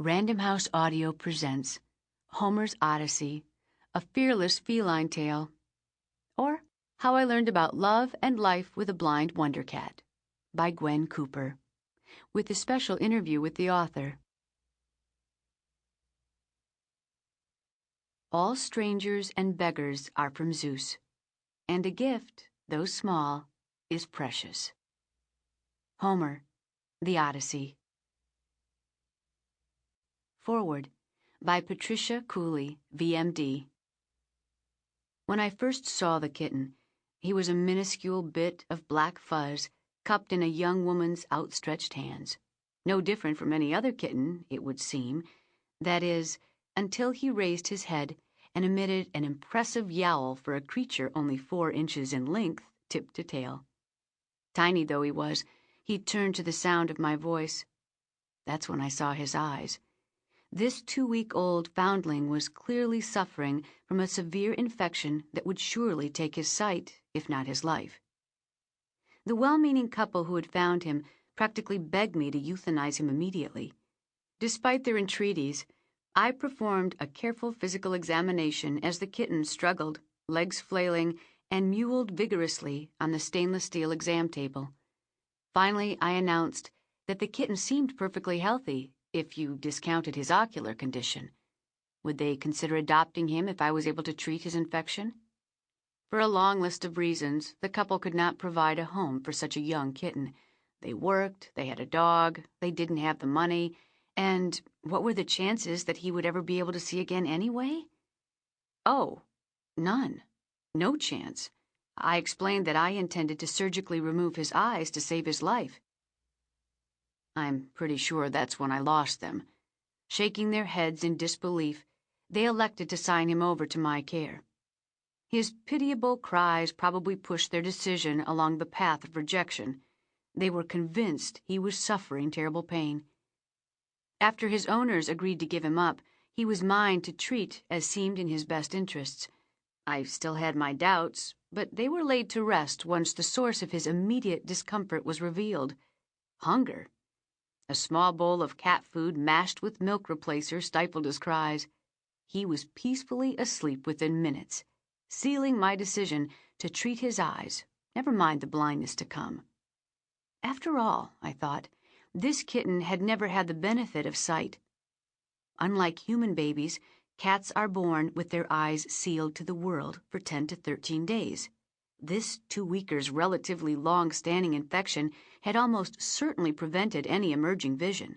Random House Audio presents Homer's Odyssey, a fearless feline tale, or How I Learned About Love and Life with a Blind Wonder Cat by Gwen Cooper, with a special interview with the author. All strangers and beggars are from Zeus, and a gift, though small, is precious. Homer, The Odyssey. Foreword by Patricia Cooley, VMD. When I first saw the kitten, he was a minuscule bit of black fuzz cupped in a young woman's outstretched hands. No different from any other kitten, it would seem. That is, until he raised his head and emitted an impressive yowl for a creature only 4 inches in length, tip to tail. Tiny though he was, he turned to the sound of my voice. That's when I saw his eyes. This 2-week-old foundling was clearly suffering from a severe infection that would surely take his sight, if not his life. The well-meaning couple who had found him practically begged me to euthanize him immediately. Despite their entreaties, I performed a careful physical examination as the kitten struggled, legs flailing, and mewled vigorously on the stainless steel exam table. Finally, I announced that the kitten seemed perfectly healthy, if you discounted his ocular condition. Would they consider adopting him if I was able to treat his infection? For a long list of reasons, the couple could not provide a home for such a young kitten. They worked, they had a dog, they didn't have the money, and what were the chances that he would ever be able to see again anyway? Oh, none. No chance. I explained that I intended to surgically remove his eyes to save his life. I'm pretty sure that's when I lost them. Shaking their heads in disbelief, they elected to sign him over to my care. His pitiable cries probably pushed their decision along the path of rejection. They were convinced he was suffering terrible pain. After his owners agreed to give him up, he was mine to treat as seemed in his best interests. I still had my doubts, but they were laid to rest once the source of his immediate discomfort was revealed: hunger. A small bowl of cat food mashed with milk replacer stifled his cries. He was peacefully asleep within minutes, sealing my decision to treat his eyes, never mind the blindness to come. After all, I thought, this kitten had never had the benefit of sight. Unlike human babies, cats are born with their eyes sealed to the world for 10 to 13 days. This 2-weeker's relatively long-standing infection had almost certainly prevented any emerging vision.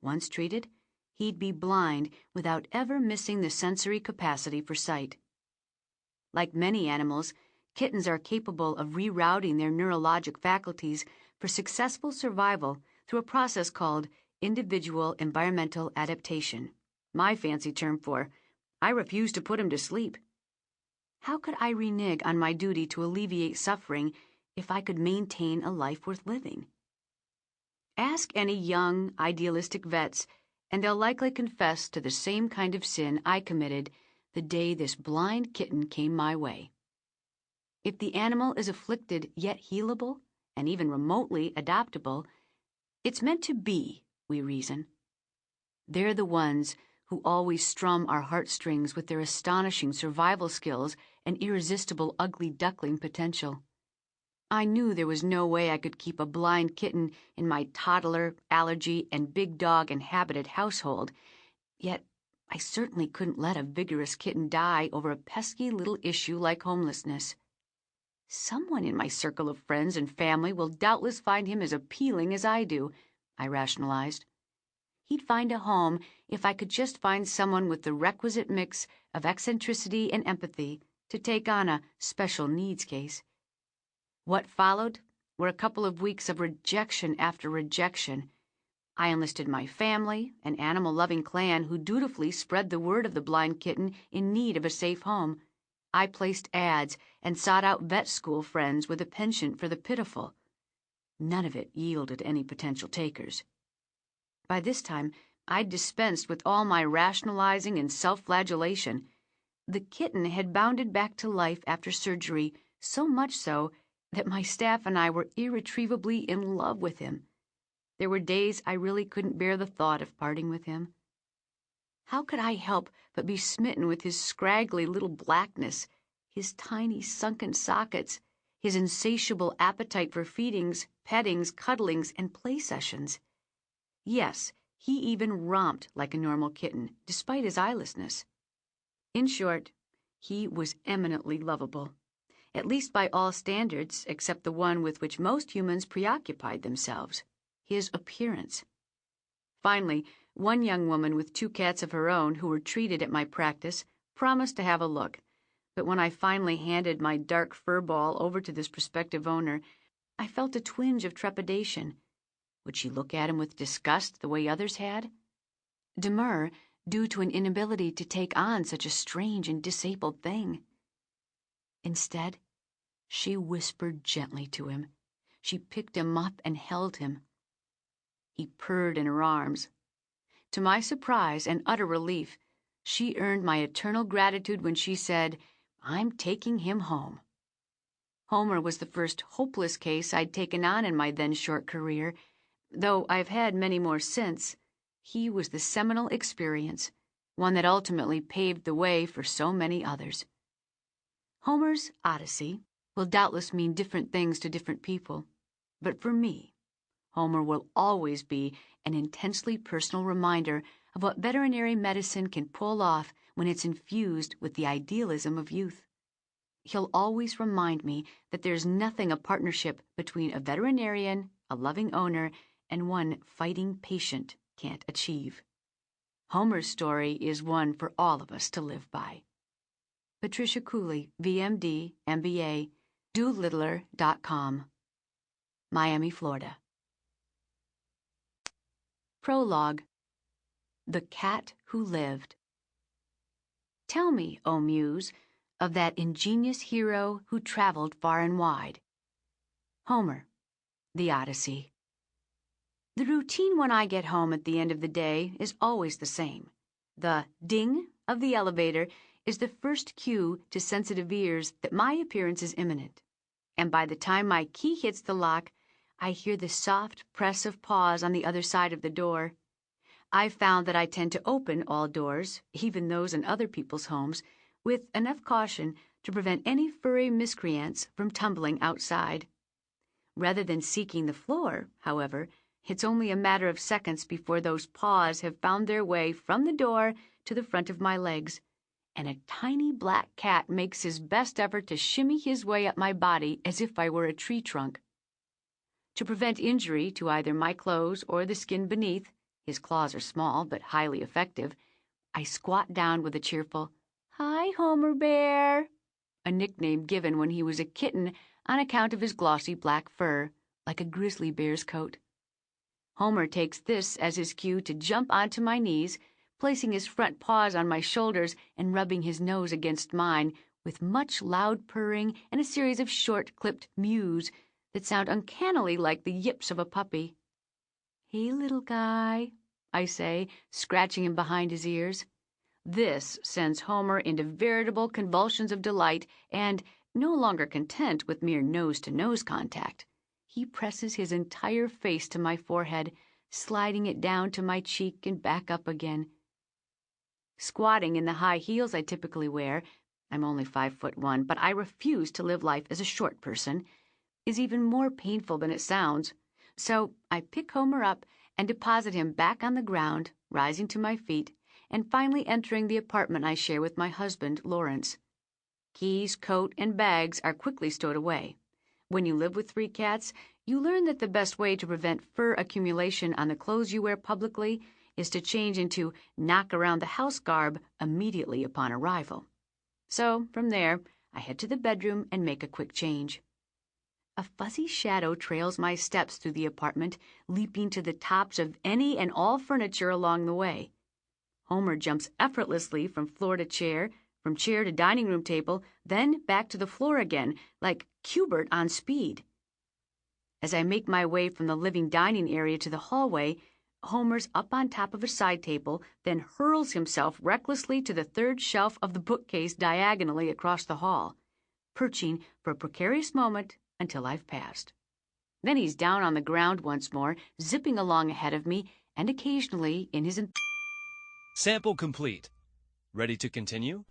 Once treated, he'd be blind without ever missing the sensory capacity for sight. Like many animals, kittens are capable of rerouting their neurologic faculties for successful survival through a process called individual environmental adaptation, my fancy term for, I refuse to put him to sleep. How could I renege on my duty to alleviate suffering if I could maintain a life worth living? Ask any young, idealistic vets, and they'll likely confess to the same kind of sin I committed the day this blind kitten came my way. If the animal is afflicted yet healable, and even remotely adoptable, it's meant to be, we reason. They're the ones who always strum our heartstrings with their astonishing survival skills and irresistible ugly duckling potential. I knew there was no way I could keep a blind kitten in my toddler, allergy, and big dog inhabited household, yet I certainly couldn't let a vigorous kitten die over a pesky little issue like homelessness. Someone in my circle of friends and family will doubtless find him as appealing as I do, I rationalized. He'd find a home if I could just find someone with the requisite mix of eccentricity and empathy to take on a special needs case. What followed were a couple of weeks of rejection after rejection. I enlisted my family, an animal-loving clan who dutifully spread the word of the blind kitten in need of a safe home. I placed ads and sought out vet school friends with a penchant for the pitiful. None of it yielded any potential takers. By this time, I'd dispensed with all my rationalizing and self-flagellation. The kitten had bounded back to life after surgery, so much so that my staff and I were irretrievably in love with him. There were days I really couldn't bear the thought of parting with him. How could I help but be smitten with his scraggly little blackness, his tiny sunken sockets, his insatiable appetite for feedings, pettings, cuddlings, and play sessions? Yes, he even romped like a normal kitten, despite his eyelessness. In short, he was eminently lovable, at least by all standards except the one with which most humans preoccupied themselves, his appearance. Finally, one young woman with 2 cats of her own who were treated at my practice promised to have a look, but when I finally handed my dark fur ball over to this prospective owner, I felt a twinge of trepidation. Would she look at him with disgust the way others had? Demur, due to an inability to take on such a strange and disabled thing. Instead, she whispered gently to him. She picked him up and held him. He purred in her arms. To my surprise and utter relief, she earned my eternal gratitude when she said, "I'm taking him home." Homer was the first hopeless case I'd taken on in my then short career, though I've had many more since. He was the seminal experience, one that ultimately paved the way for so many others. Homer's Odyssey will doubtless mean different things to different people, but for me, Homer will always be an intensely personal reminder of what veterinary medicine can pull off when it's infused with the idealism of youth. He'll always remind me that there's nothing a partnership between a veterinarian, a loving owner, and one fighting patient can't achieve. Homer's story is one for all of us to live by. Patricia Cooley, VMD, MBA, doolittler.com, Miami, Florida. Prologue. The Cat Who Lived. Tell me, O Muse, of that ingenious hero who traveled far and wide. Homer, The Odyssey. The routine when I get home at the end of the day is always the same. The ding of the elevator is the first cue to sensitive ears that my appearance is imminent. And by the time my key hits the lock, I hear the soft press of paws on the other side of the door. I've found that I tend to open all doors, even those in other people's homes, with enough caution to prevent any furry miscreants from tumbling outside. Rather than seeking the floor, however, it's only a matter of seconds before those paws have found their way from the door to the front of my legs, and a tiny black cat makes his best effort to shimmy his way up my body as if I were a tree trunk. To prevent injury to either my clothes or the skin beneath, his claws are small but highly effective, I squat down with a cheerful, "Hi, Homer Bear," a nickname given when he was a kitten on account of his glossy black fur, like a grizzly bear's coat. Homer takes this as his cue to jump onto my knees, placing his front paws on my shoulders and rubbing his nose against mine with much loud purring and a series of short, clipped mews that sound uncannily like the yips of a puppy. "Hey, little guy," I say, scratching him behind his ears. This sends Homer into veritable convulsions of delight, and, no longer content with mere nose-to-nose contact, he presses his entire face to my forehead, sliding it down to my cheek and back up again. Squatting in the high heels I typically wear, I'm only 5'1", but I refuse to live life as a short person, is even more painful than it sounds. So I pick Homer up and deposit him back on the ground, rising to my feet, and finally entering the apartment I share with my husband, Lawrence. Keys, coat, and bags are quickly stowed away. When you live with 3 cats, you learn that the best way to prevent fur accumulation on the clothes you wear publicly is to change into knock-around-the-house garb immediately upon arrival. So, from there, I head to the bedroom and make a quick change. A fuzzy shadow trails my steps through the apartment, leaping to the tops of any and all furniture along the way. Homer jumps effortlessly from floor to chair, from chair to dining room table, then back to the floor again, like Cubert on speed. As I make my way from the living dining area to the hallway, Homer's up on top of a side table, then hurls himself recklessly to the 3rd shelf of the bookcase diagonally across the hall, perching for a precarious moment until I've passed. Then he's down on the ground once more, zipping along ahead of me, and occasionally, in his Sample complete. Ready to continue?